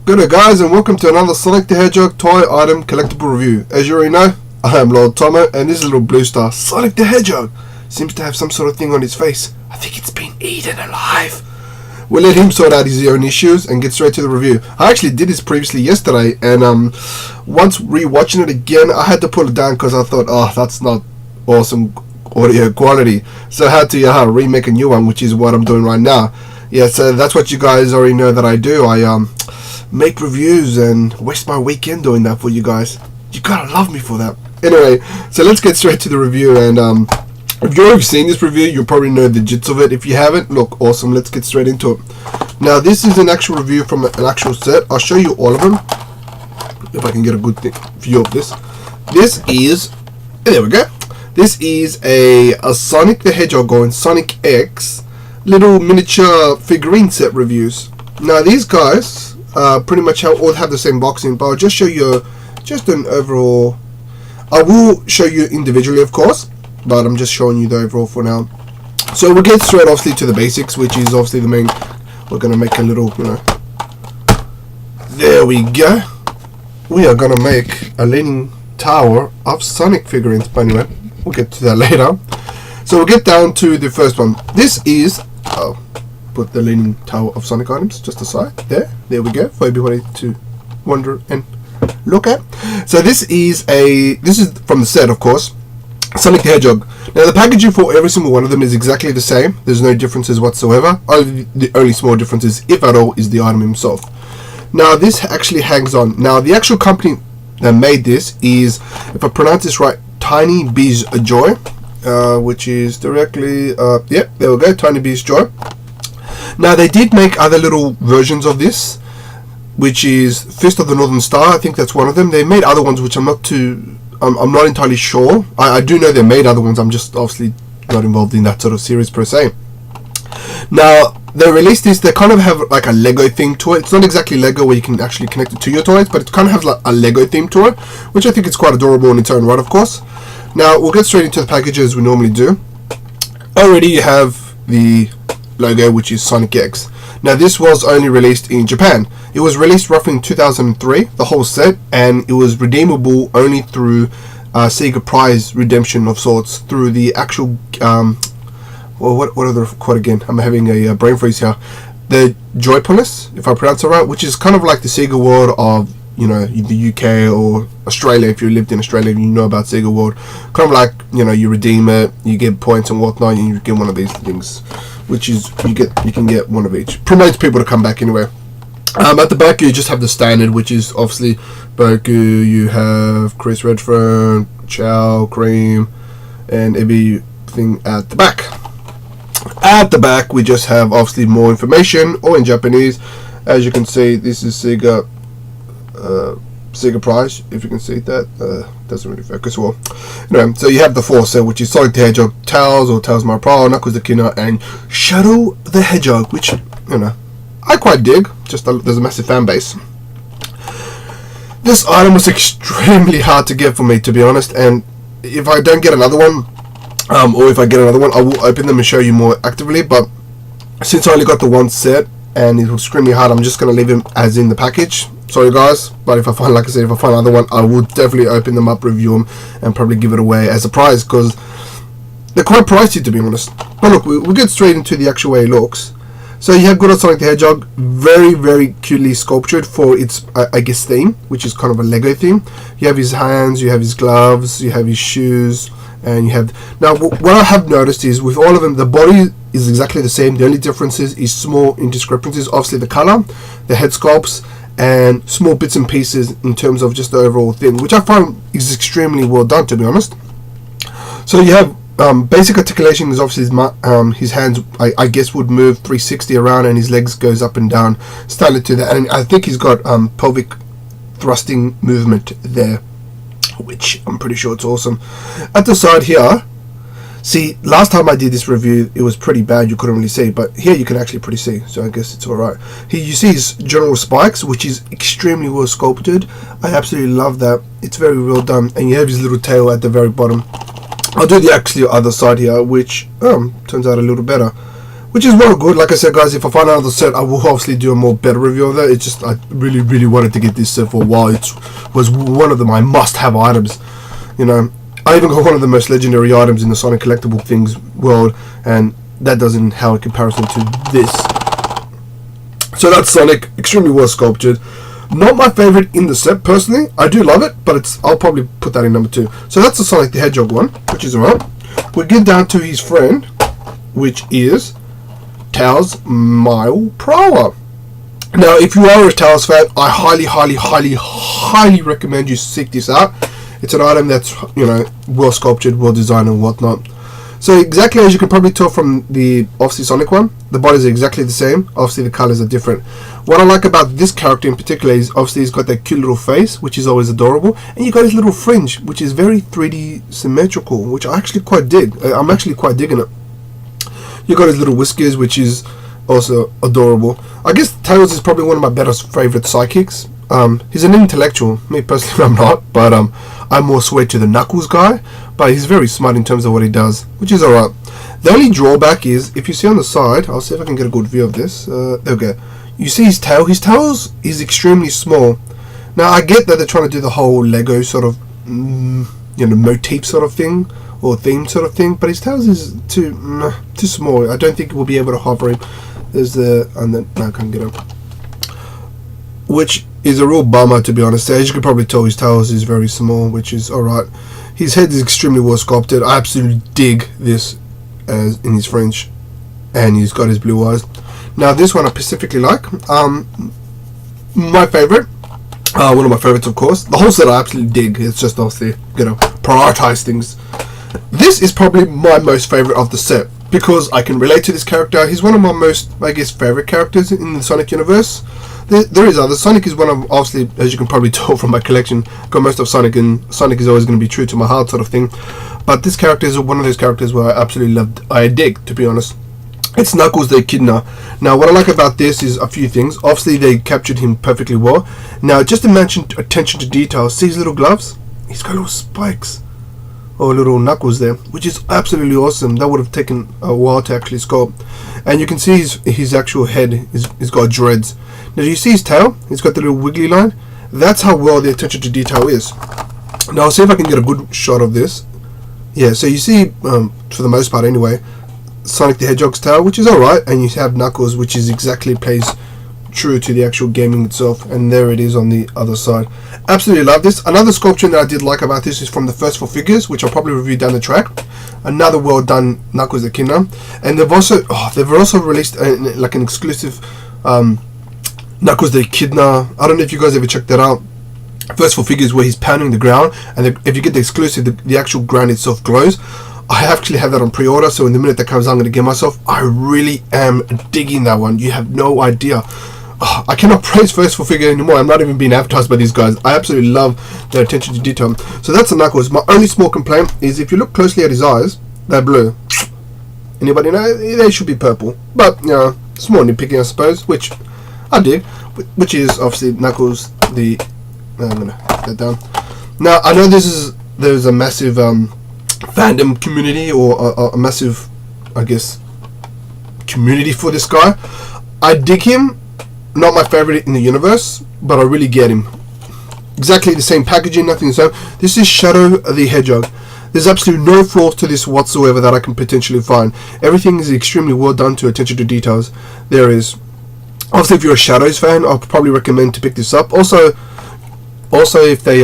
Good day guys, and welcome to another Sonic the Hedgehog toy item collectible review. As you already know, I am Lord Tomo, and this little blue star, Sonic the Hedgehog, seems to have some sort of thing on his face. I think it's been eaten alive. We'll let him sort out his own issues and get straight to the review. I actually did this previously yesterday, and once rewatching it again, I had to pull it down because I thought, oh, that's not awesome audio quality. So I had to remake a new one, which is what I'm doing right now. Yeah, so that's what you guys already know that I do. I make reviews and waste my weekend doing that for you guys. You gotta love me for that. Anyway, so let's get straight to the review, and if you've already seen this review, you'll probably know the gist of it. If you haven't, look, awesome, let's get straight into it. Now, this is an actual review from an actual set. I'll show you all of them, if I can get a good view of this. This is, there we go. This is a Sonic the Hedgehog or Sonic X little miniature figurine set reviews. Now, these guys pretty much all have the same boxing, but I'll just show you just an overall. I will show you individually, of course, but I'm just showing you the overall for now. So we'll get straight obviously to the basics, which is obviously the main. We're gonna make a little, there we go. We are gonna make a leaning tower of Sonic figurines, but anyway, we'll get to that later. So we'll get down to the first one. This is put the leaning tower of Sonic items just aside. There we go, for everybody to wonder and look at. So this is from the set, of course, Sonic the Hedgehog. Now the packaging for every single one of them is exactly the same. There's no differences whatsoever. The only small differences, if at all, is the item himself. Now this actually hangs on. Now the actual company that made this is, if I pronounce this right, tinibiz Joy, which is directly yep, there we go, tinibiz Joy. Now they did make other little versions of this, which is Fist of the Northern Star. I think that's one of them. They made other ones which I'm not entirely sure. I do know they made other ones. I'm just obviously not involved in that sort of series per se. Now they released this. They kind of have like a Lego theme to it. It's not exactly Lego where you can actually connect it to your toys, but it kind of has like a Lego theme to it, which I think is quite adorable in its own right, of course. Now we'll get straight into the package as we normally do. Already you have the logo, which is Sonic X. Now this was only released in Japan. It was released roughly in 2003, the whole set, and it was redeemable only through Sega Prize redemption of sorts, through the actual well, what are they called again? I'm having a brain freeze here. The Joypolis, if I pronounce it right, which is kind of like the Sega World of the UK or Australia. If you lived in Australia, you know about Sega World. Kind of like, you redeem it, you get points and whatnot, and you get one of these things, which is you can get one of each. Promotes people to come back anyway. At the back you just have the standard, which is obviously Boku, you have Chris Redfern, Chow, Cream, and everything at the back. At the back we just have obviously more information, all in Japanese. As you can see, this is Sega Prize, if you can see that. Doesn't really focus well. Anyway, so you have the four set, which is Sonic the Hedgehog, Tails or Tails My Prowl, Knuckles the Killer, and Shadow the Hedgehog, which I quite dig. Just there's a massive fan base. This item was extremely hard to get for me, to be honest, and if I don't get another one, or if I get another one, I will open them and show you more actively. But since I only got the one set and it was extremely hard, I'm just going to leave them as in the package. Sorry guys, but if I find, like I said, if I find another one, I will definitely open them up, review them, and probably give it away as a prize, because they're quite pricey, to be honest. But look, we'll get straight into the actual way it looks. So you have good old Sonic the Hedgehog, very, very cutely sculptured for its, I guess, theme, which is kind of a Lego theme. You have his hands, you have his gloves, you have his shoes, and you have... Now, what I have noticed is, with all of them, the body is exactly the same. The only differences is small indiscrepancies. Obviously, the color, the head sculpts, and small bits and pieces in terms of just the overall thing, which I find is extremely well done, to be honest. So you have basic articulation is obviously his hands, I guess, would move 360 around, and his legs goes up and down, standard to that. And I think he's got pelvic thrusting movement there, which I'm pretty sure it's awesome. At the side here, see, last time I did this review, it was pretty bad, you couldn't really see, but here you can actually pretty see, so I guess it's alright. Here you see his general spikes, which is extremely well sculpted. I absolutely love that. It's very well done, and you have his little tail at the very bottom. I'll do the actually other side here, which turns out a little better, which is well good. Like I said, guys, if I find another set, I will obviously do a more better review of that. It's just I really wanted to get this set for a while. It was one of my must-have items. You know, I even got one of the most legendary items in the Sonic collectible things world, and that doesn't have a comparison to this. So that's Sonic, extremely well sculptured. Not my favorite in the set personally. I do love it, but I'll probably put that in number 2. So that's the Sonic the Hedgehog one, which is alright. We get down to his friend, which is Tails Mile Prower. Now, if you are a Tails fan, I highly recommend you seek this out. It's an item that's, you know, well sculptured, well designed, and whatnot. So exactly as you can probably tell from the obviously Sonic one, the bodies are exactly the same. Obviously the colors are different. What I like about this character in particular is obviously he's got that cute little face, which is always adorable, and you got his little fringe, which is very 3D symmetrical, which I actually quite dig. I'm actually quite digging it. You got his little whiskers, which is also adorable. I guess Tails is probably one of my better favorite sidekicks. He's an intellectual. Me personally, I'm not, but I'm more swayed to the Knuckles guy. But he's very smart in terms of what he does, which is alright. The only drawback is, if you see on the side, I'll see if I can get a good view of this. There we go. You see his tail. His tail is extremely small. Now I get that they're trying to do the whole Lego sort of, you know, motif sort of thing or theme sort of thing, but his tail is too small. I don't think we'll be able to hover him. There's the and then no, I can't get him, which is a real bummer, to be honest. As you can probably tell, his tails is very small, which is alright. His head is extremely well sculpted. I absolutely dig this as in his French, and he's got his blue eyes. Now this one I specifically like. My favorite, one of my favorites, of course. The whole set I absolutely dig. It's just obviously gonna prioritize things. This is probably my most favorite of the set because I can relate to this character. He's one of my most, I guess, favorite characters in the Sonic universe. There is others. Sonic is one of, obviously, as you can probably tell from my collection, got most of Sonic, and Sonic is always going to be true to my heart sort of thing. But this character is one of those characters where I absolutely loved, I dig, to be honest. It's Knuckles the Echidna. Now, what I like about this is a few things. Obviously, they captured him perfectly well. Now, just to mention attention to detail, see his little gloves? He's got little spikes. Or little knuckles there, which is absolutely awesome. That would have taken a while to actually sculpt. And you can see his actual head is got dreads. Now do you see his tail? He's got the little wiggly line. That's how well the attention to detail is. Now I'll see if I can get a good shot of this. Yeah, so you see, for the most part anyway, Sonic the Hedgehog's tail, which is alright, and you have Knuckles, which is exactly plays true to the actual gaming itself, and there it is on the other side. Absolutely love this. Another sculpture that I did like about this is from the first 4 figures, which I'll probably review down the track. Another well done Knuckles the Echidna, and they've also released like an exclusive Knuckles the Echidna. I don't know if you guys ever checked that out. First 4 figures where he's pounding the ground, and if you get the exclusive, the actual ground itself glows. I actually have that on pre-order, so in the minute that comes out, I'm going to get myself. I really am digging that one. You have no idea. I cannot praise first 4 figure anymore. I'm not even being advertised by these guys. I absolutely love their attention to detail. So that's a Knuckles. My only small complaint is if you look closely at his eyes, they're blue. Anybody know? They should be purple. But, you know, small nitpicking, I suppose, which I dig. Which is obviously Knuckles the... I'm going to put that down. Now, I know there's a massive fandom community, or a massive, I guess, community for this guy. I dig him. Not my favorite in the universe, but I really get him. Exactly the same packaging, nothing the same. This is Shadow the Hedgehog. There's absolutely no flaws to this whatsoever that I can potentially find. Everything is extremely well done to attention to details. There is. Obviously, if you're a Shadows fan, I'll probably recommend to pick this up. Also if they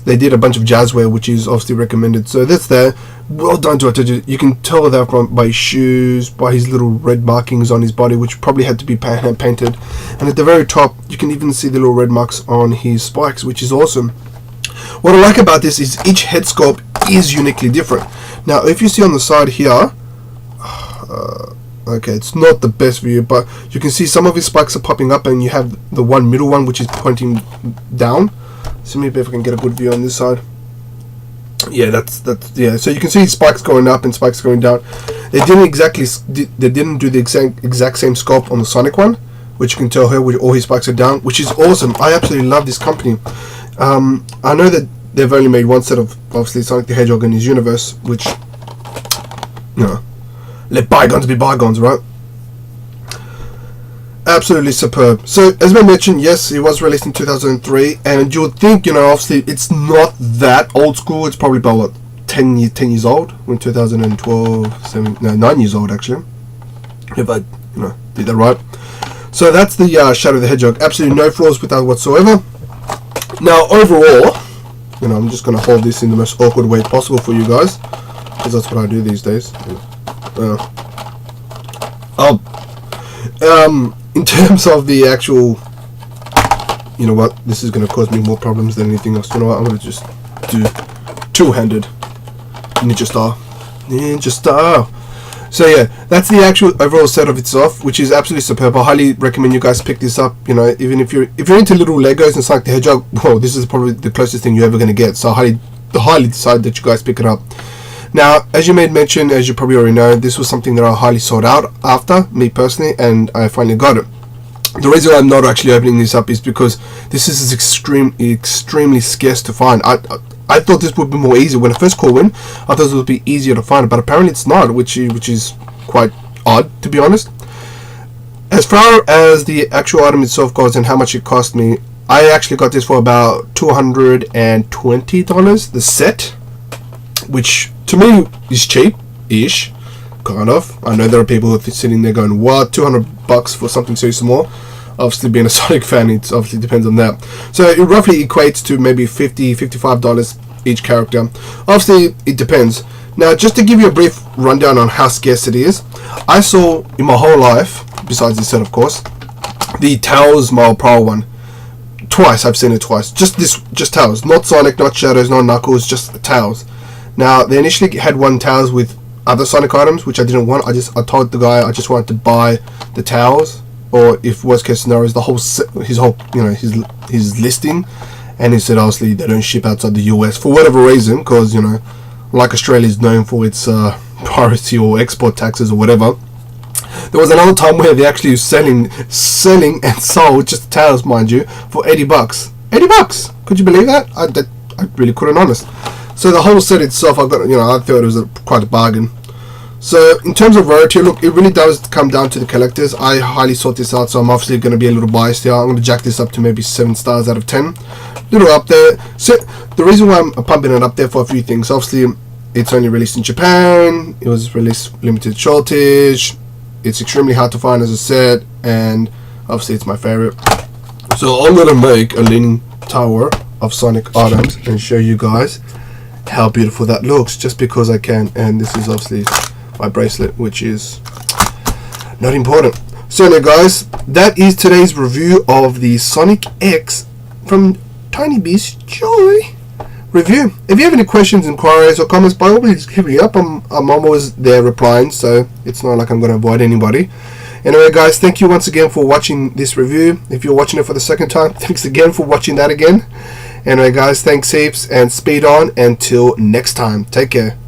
they did a bunch of jazzware, which is obviously recommended. So that's there. Well done to attention. You can tell that by his shoes, by his little red markings on his body, which probably had to be painted. And at the very top, you can even see the little red marks on his spikes, which is awesome. What I like about this is each head sculpt is uniquely different. Now, if you see on the side here, okay, it's not the best view, but you can see some of his spikes are popping up, and you have the one middle one, which is pointing down. So maybe if I can get a good view on this side. Yeah, that's yeah. So you can see spikes going up and spikes going down. They didn't do the exact same sculpt on the Sonic one, which you can tell here, where all his spikes are down, which is awesome. I absolutely love this company. I know that they've only made one set of obviously Sonic the Hedgehog in his universe, which, you know, let bygones be bygones, right? Absolutely superb. So as I mentioned, yes, it was released in 2003, and you would think, obviously it's not that old school. It's probably about 10 years old when 2012, 9 years old actually, if I did that right. So that's the Shadow the Hedgehog. Absolutely no flaws with that whatsoever. Now overall, I'm just going to hold this in the most awkward way possible for you guys, because that's what I do these days. In terms of the actual, this is going to cause me more problems than anything else. I'm going to just do two-handed ninja style. So yeah, that's the actual overall set of itself, which is absolutely superb. I highly recommend you guys pick this up. Even if you're into little Legos and Sonic the Hedgehog, well, this is probably the closest thing you're ever going to get. So I highly decide that you guys pick it up. Now, as you made mention, as you probably already know, this was something that I highly sought out after, me personally, and I finally got it. The reason I'm not actually opening this up is because this is extremely scarce to find. I thought this would be more easy. When I first called in, I thought it would be easier to find, but apparently it's not, which is quite odd, to be honest. As far as the actual item itself goes and how much it cost me, I actually got this for about $220, the set, which to me is cheap-ish, kind of. I know there are people who are sitting there going, what, $200 for something so small? Obviously, being a Sonic fan, it obviously depends on that. So it roughly equates to maybe $50, $55 each character. Obviously, it depends. Now, just to give you a brief rundown on how scarce it is, I saw in my whole life, besides this set of course, the Tails Mile Pro one. Twice, I've seen it twice. Just Tails, not Sonic, not Shadows, not Knuckles, just Tails. Now, they initially had one Tails with other Sonic items, which I didn't want. I told the guy I just wanted to buy the Tails, or if worst case scenario is the whole his listing, and he said obviously they don't ship outside the US for whatever reason, because like Australia is known for its piracy or export taxes or whatever. There was another time where they actually selling and sold just Tails, mind you, for $80. $80. Could you believe that? I really couldn't, honest. So the whole set itself, I thought it was quite a bargain. So in terms of rarity, look, it really does come down to the collectors. I highly sought this out, so I'm obviously going to be a little biased here. I'm going to jack this up to maybe 7 stars out of 10. Little up there. So the reason why I'm pumping it up there for a few things, obviously it's only released in Japan. It was released limited shortage. It's extremely hard to find, as I said, and obviously it's my favorite. So I'm going to make a leaning tower of Sonic items and show you guys how beautiful that looks, just because I can. And this is obviously my bracelet, which is not important. So now guys, that is today's review of the Sonic X from tinibiz Joy review. If you have any questions, inquiries or comments, by all means hit me up. I'm always there replying, so it's not like I'm going to avoid anybody. Anyway guys, thank you once again for watching this review. If you're watching it for the second time, thanks again for watching that again. Anyway guys, thanks heaps and speed on until next time. Take care.